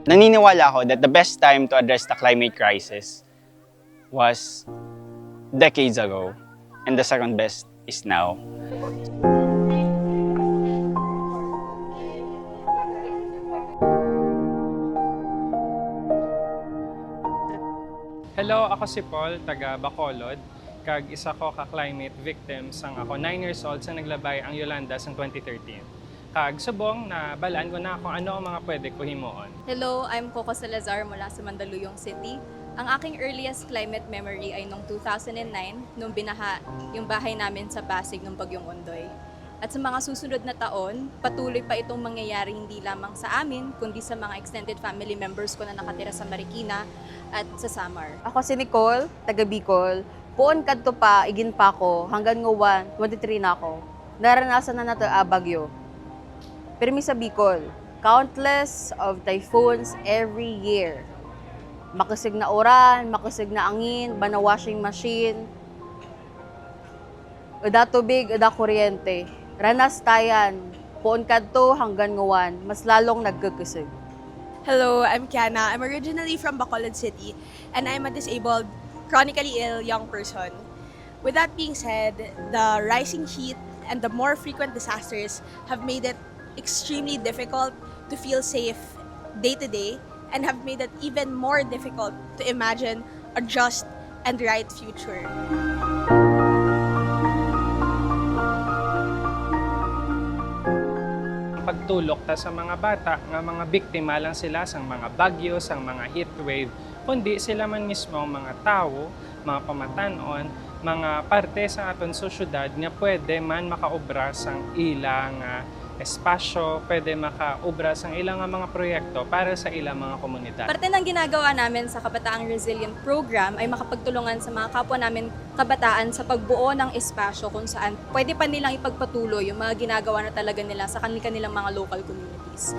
Naniniwala ako that the best time to address the climate crisis was decades ago, and the second best is now. Hello, ako si Paul, taga Bacolod. Kag isa ko ka-climate victim sang ako 9 years old sa naglabay ang Yolanda sang 2013. Kag subong na balaan ko na kung ano ang mga pwede ko himuon. Hello, I'm Coco Salazar mula sa Mandaluyong City. Ang aking earliest climate memory ay noong 2009 nung binaha yung bahay namin sa Pasig ng Bagyong Ondoy. At sa mga susunod na taon, patuloy pa itong mangyayari hindi lamang sa amin, kundi sa mga extended family members ko na nakatira sa Marikina at sa Samar. Ako si Nicole, taga Bicol. Puon kadto pa, igin pa ako, hanggang ngawan, 23 na ako. Naranasan na nato Bagyo. Pirmi sa Bicol, countless of typhoons every year. Makasig na uran, makasig na angin, bana washing machine. Ada tubig, ada kuryente. Ranas tayan, puon kadto hanggang ngawan, mas lalong nagkakasig. Hello, I'm Kiana. I'm originally from Bacolod City, and I'm a disabled, chronically ill young person. With that being said, the rising heat and the more frequent disasters have made it extremely difficult to feel safe day to day and have made it even more difficult to imagine a just and right future. Pagtulok ta sa mga bata nga mga biktima lang sila sang mga bagyo, sang mga heat wave, kundi sila man mismo mga tao, mga pamatanon, mga parte sa aton sosyedad nga pwede man makaobra sang ilang espasyo, pwede makaobra sang ilang mga proyekto para sa ilang mga komunidad. Parte ng ginagawa namin sa Kabataang Resilient Program ay makapagtulungan sa mga kapwa namin kabataan sa pagbuo ng espasyo kung saan pwede pa nilang ipagpatuloy yung mga ginagawa na talaga nila sa kanilang mga local communities.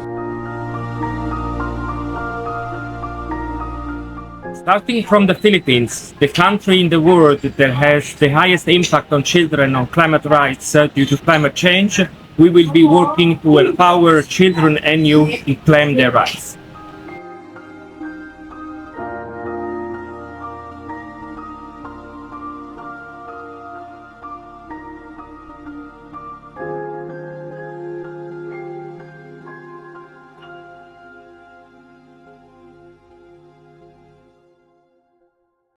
Starting from the Philippines, the country in the world that has the highest impact on children on climate rights due to climate change, we will be working to empower children and youth to claim their rights.